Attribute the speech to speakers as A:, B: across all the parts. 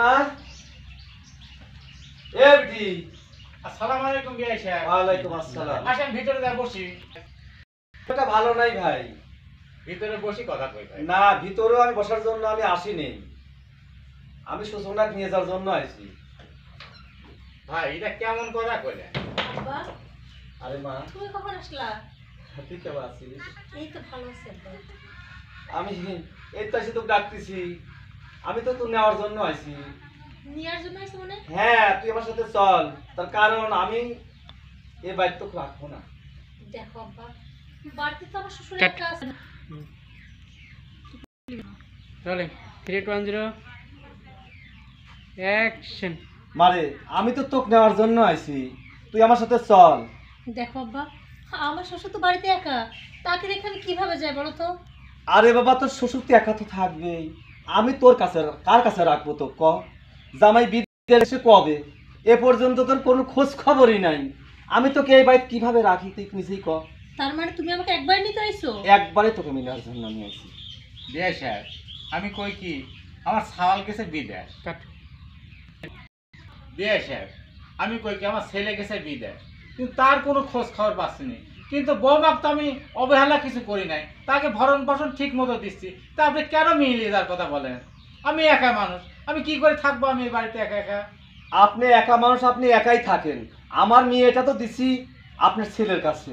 A: সোনা এ বিটি।
B: আসসালামু আলাইকুম বিআই সাহেব।
A: ওয়ালাইকুম আসসালাম।
B: আসেন ভিতরে যা বসি।
A: এটা ভালো নাই ভাই।
B: ভিতরে বসি কথা কই ভাই।
A: না ভিতরে আমি বসার জন্য আমি আসিনি, আমি সুসনাকে নিয়ে যাওয়ার জন্য আইছি।
B: ভাই এটা কেমন কথা কইলেন?
C: আব্বা,
A: আরে মা
C: তুমি কখন আসলা?
A: তুই কেমন আছিস?
C: এই তো ভালো আছি আব্বা।
A: আমি এই তো এসে তোকে ডাকতেছি, আমি তো তোর নেওয়ার জন্য আইছি।
C: নিয়ার জন্য আইছো মানে?
A: হ্যাঁ তুই আমার সাথে চল, তার কারণ আমি এই বাড়ি তোকে রাখবো না।
C: দেখো আব্বা, বাড়িতে তো আমার শ্বশুর একটা আছে।
D: Rolling 3 2 1 0 action.
A: মারে আমি তো তোকে নেওয়ার জন্য আইছি, তুই আমার সাথে চল।
C: দেখো আব্বা, আমার শ্বশুর তো বাড়িতে একা, তাকে রেখে আমি কিভাবে যাই বলো তো?
A: আরে বাবা তোর শ্বশুর তো একা তো থাকবেই, আমি তোর কাছে কার কাছে রাখবো তো ক? জামাই বিদেশে কবে, এ পর্যন্ত তোর কোনো খোঁজ খবরই নাই। আমি তোকে এই বাড়িতে কিভাবে রাখি তুই নিজেই ক।
C: তার মানে তুমি আমাকে একবার নিতে আইছো?
A: একবারে তোকে মিলার জন্য আমি আইছি।
B: বিআই সাহেব আমি কই কি আমার সাওয়াল গেছে বিদেশ।
D: কাট।
B: বিআই সাহেব আমি কই কি আমার ছেলে গেছে বিদেশ, কিন্তু তার কোনো খোঁজ খবর পাচ্ছি না। কিন্তু বৌমাক তো আমি অবহেলা কিছু করি নাই, তাকে ভরণ পোষণ ঠিক মতো দিচ্ছি। তা আপনি কেন মিলিয়ে যাওয়ার কথা বলেন? আমি একা মানুষ, আমি কি করে থাকবো আমি এই বাড়িতে একা একা?
A: আপনি একা মানুষ, আপনি একাই থাকেন। আমার মেয়েটা তো দিছি আপনার ছেলের কাছে।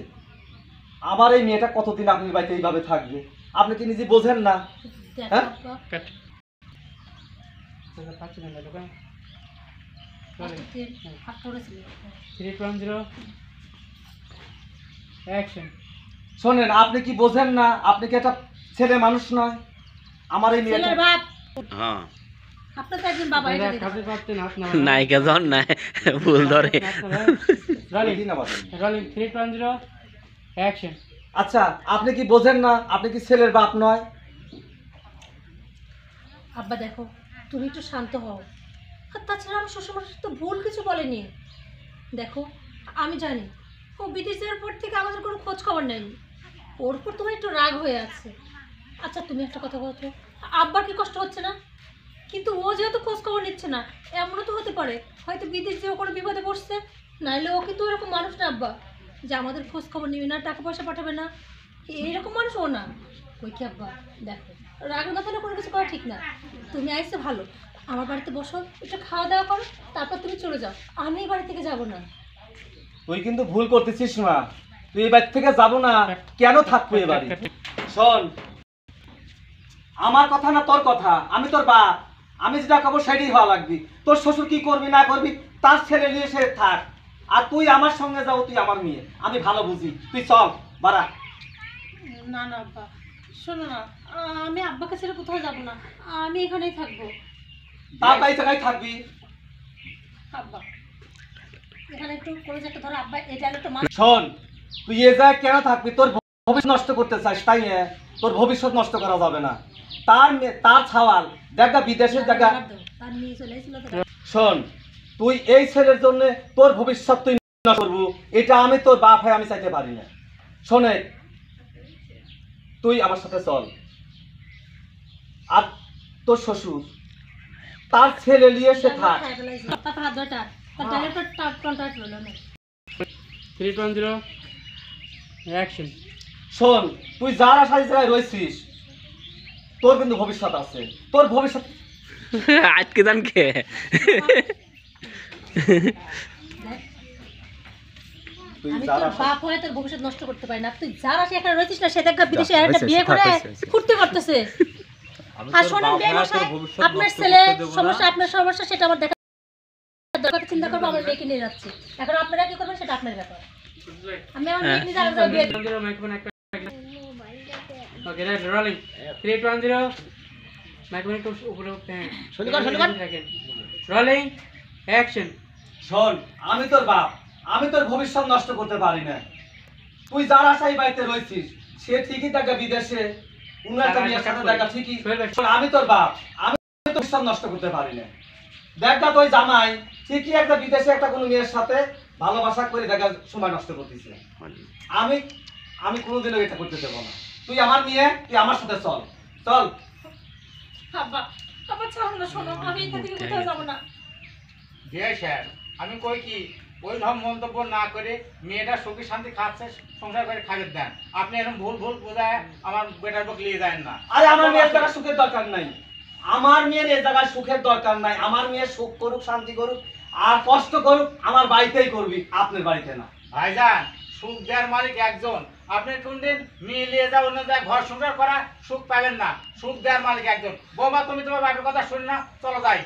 A: আমার এই মেয়েটা কতদিন আপনার বাড়িতে এইভাবে থাকবে, আপনি কি নিজে বোঝেন না?
C: দেখো
A: হ্যাঁ?
C: আব্বা,
D: কাট। তোরা পাচ্ছ না দোকান। রোলিং
C: আজকে হাত ধরেছিল।
D: 3 2 1 0 অ্যাকশন।
A: শোনেন, আপনি কি বোঝেন না? আপনি কি একটা ছেলে মানুষ নয়? আমার এই মেয়েটা
C: ছেলের বাপ,
E: হ্যাঁ
C: আপনার তো একজন বাবা, এটা দিতে
D: খাতে
C: পারে।
D: পারতে না আপনা
E: নায়িকা জন নাই ভুল ধরে।
D: রোলিং
A: দিন আবার।
D: Rolling 3 2 1 0 action.
A: আচ্ছা আপনি কি বোঝেন না? আপনি কি ছেলের বাপ নয়?
C: আব্বা দেখো, তুমি একটু শান্ত হও। আর তাছাড়া আমার শ্বশুরমশাই তো ভুল কিছু বলেনি। দেখো আমি জানি ও বিদেশ যাওয়ার পর থেকে আমাদের কোনো খোঁজ খবর নেয়নি, ওর উপর তোমার একটু রাগ হয়ে আছে। আচ্ছা তুমি একটা কথা বলতো, আব্বার কি কষ্ট হচ্ছে না? কিন্তু ও যেহেতু খোঁজ খবর নিচ্ছে না, এমনও তো হতে পারে হয়তো বিদেশ যেও কোনো বিপদে পড়ছে। নাইলে ও কিন্তু এরকম মানুষ না আব্বা, যে আমাদের খোঁজ খবর নেবে না, টাকা পয়সা পাঠাবে না, এইরকম মানুষ ও না। ওই কি আব্বা, দেখো রাগের মাথায় কোনো কিছু করা ঠিক না। তুমি আইসে ভালো, আমার বাড়িতে বসো, একটু খাওয়া দাওয়া করো, তারপর তুমি চলে যাও। আমি এই বাড়ি থেকে যাবো না।
A: তুই কিন্তু ভুল করতেছিস না, তুই এই বাড়ি থেকে যাবো না। কেন থাকবো এ বাড়ি? শোন, আমার কথা না তোর কথা, আমি তোর বাপ, আমি যেটা খাবো সেটাই হওয়া লাগবি। তোর শ্বশুর কি করবি না করবি তার ছেলে নিয়ে সে থাক, আর তুই আমার সঙ্গে যাবো, তুই আমার মেয়ে, আমি ভালো বুঝি। তুই চল বাড়া।
C: না না আব্বা, শোনো না, আমি আব্বাকে ছেড়ে কোথাও যাবো না, আমি এখানেই থাকবো।
A: তার তাই জায়গায় থাকবি।
C: আব্বা এখানে একটু করে যাকে ধরো, আব্বা এটা একটু মান।
A: শোন, তুই এ জায়গায় কেন থাকবি? তোর ভবিষ্যৎ নষ্ট করতে চাস তাই না? তোর ভবিষ্যৎ নষ্ট করা যাবে না। তার ছাওয়াল দেখা বিদেশের জায়গা।
C: তার নিয়ে চলে এসেছিল তো।
A: শোন, তুই এই ছেলের জন্য তোর ভবিষ্যৎ তুই নষ্ট করবো, এটা আমি তোর বাপ হয়ে আমি চাইতে পারি না। শোনে, তুই আমার সাথে চল। আর তোর শ্বশুর তার ছেলে নিয়ে সে থাক।
C: তারপর হাত ধরে টান, তার ডাইরেক্টর কন্ট্রাক্ট হলো না।
D: 3 2 1 0 অ্যাকশন।
A: শোন, তুই যার আশায় জায়গায় রয়েছিস, তোর কিন্তু ভবিষ্যৎ আছে। তোর ভবিষ্যৎ
E: আজকে জান কে
A: তুই
C: আমি
A: যার
C: তোর
A: আশায়
C: বাপ হয়ে তোর ভবিষ্যৎ নষ্ট করতে পারি না। তুই যার আশায় এখানে রয়েছিস না, সে দেখা বিদেশে একটা বিয়ে করে ফুর্তি করতেছে। আর শোনেন বেমশাই, আপনার ছেলে সমস্যা, আপনার সমস্যা, সেটা আমার দেখা কথা চিন্তা করবো। আমার মেয়েকে নিয়ে যাচ্ছি, এখন আপনারা কি করবেন সেটা আপনার ব্যাপার। আমি আমার মেয়েকে নিয়ে যাবো বিয়ে।
D: 0 মাইক্রোফোন একটা। Okay right. রোলিং 3 2 1 0 মাইক্রোফোন একটু উপরে শুরু কর রোলিং অ্যাকশন।
A: শোন, আমি তোর বাপ, আমি তোর ভবিষ্যৎ নষ্ট করতে পারি না। তুই যার আশায় বাড়িতে রয়েছিস, সে ঠিকই থাকে বিদেশে অন্য একটা মেয়ের সাথে দেখা, ঠিকই। শোন, আমি তোর বাপ, আমি তোর ভবিষ্যৎ নষ্ট করতে পারি না। দেখা তুই জামাই ঠিকই একটা বিদেশে একটা কোনো মেয়ের সাথে ভালোবাসা করে দেখা সময় নষ্ট করতেছি। আমি আমি কোনোদিনও এটা করতে দেবো না। তুই আমার মেয়ে, তুই আমার সাথে চল। চল
C: আব্বা আব্বা ছাড়ো না, শোনো আমি এখান থেকে কোথাও যাবো না।
B: বিয়ে স্যার আমি কই কি ওই রকম মন্তব্য না করে মেয়েটা সুখী শান্তি খাচ্ছে, সংসার করে খাবে দেন। আপনি এরকম ভুল ভুল বোঝায় আমার বেটার বুক নিয়ে যায় না।
A: আরে আমার মেয়ের জায়গায় সুখের দরকার নাই, আমার মেয়ের এই জায়গায় সুখের দরকার নাই। আমার মেয়ে সুখ করুক, শান্তি করুক, আর কষ্ট করুক আমার বাড়িতেই করবি, আপনার বাড়িতে না।
B: ভাইজান সুখ দেওয়ার মালিক একজন, আপনি কোনদিন মেয়ে নিয়ে যাও অন্য জায়গায় ঘর সংসার করা সুখ পাবেন না। সুখ দেওয়ার মালিক একজন। বৌমা তুমি তোমার বাপের কথা শুন না, চলো যাই।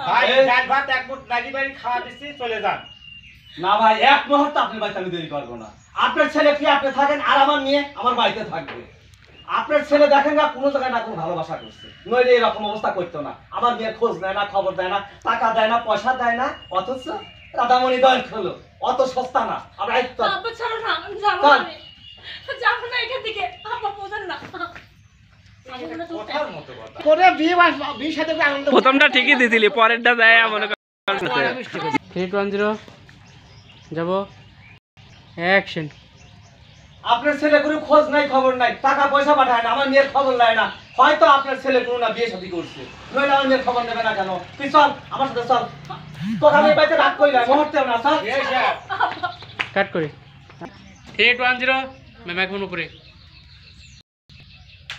B: ভাই
A: এই-
B: ডাল ভাত এক মুঠ ম্যাগি বাড়ি খাওয়া দিচ্ছি, চলে যান।
A: না ভাই, এক মুহূর্ত আপনার বাড়িতে আমি দেরি করবো না। আপনার ছেলে কি আপনি থাকেন, আর আমার মেয়ে আমার বাড়িতে থাকবে। আপনার ছেলে দেখেন না কোনো জায়গায় না কোনো ভালোবাসা করছে, নইলে এরকম অবস্থা করতো না। আমার মেয়ের খোঁজ নেয় না, খবর দেয় না, টাকা দেয় না, পয়সা দেয় না, অথচ রাধামণি দল খোলো, অত সস্তা না। আমরা এই তো-
C: আব্বা ছাড়ো না, আমি যাবো
A: চল।
C: না, আমি যাবো না এখান থেকে। আব্বা বোঝেন না। আমি মনে হয়
B: কথার মতো কথা।
F: করে বিয়ে সাথে আনন্দ
E: প্রথমটা ঠিকই দিছিলি, পরেরটা যায় মনে কর
D: 3 2 1 0 যাব অ্যাকশন।
A: আপনার ছেলে কোনো খোঁজ নাই, খবর নাই, টাকা পয়সা পাঠায় না, আমার মেয়ের খবর নেয় না। হয়তো আপনার ছেলে কোনো না বিয়ে শাদী করছে, নইলে আমার মেয়ের খবর নেবে না কেন? তুই চল আমার সাথে চল, তোর আমি বাড়িতে রাগ করি না, মুহূর্তেও না, চল।
B: বিয়ে স্যার
D: কাট করে 3 2 1 0 মাইক্রোফোন উপরে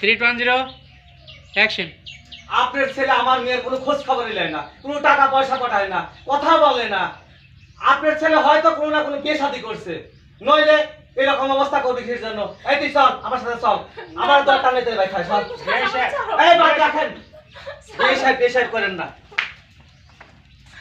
D: 3 2 1 0 অ্যাকশন।
A: আপনার ছেলে আমার মেয়ের কোনো খোঁজ খবরই নেয় না, কোনো টাকা পয়সা পাঠায় না, কথা বলে না। আপনার ছেলে হয়তো কোনো না কোনো বিয়ে শাদী করছে, নইলে এরকম অবস্থা করবি কিসের জন্য? এই তুই চল আমার সাথে চল, আমার দরকার নেই তোর ভাই, খাই চল।
B: বিয়ে স্যার
A: এই বাদ রাখেন, এই সাহেব করেন না।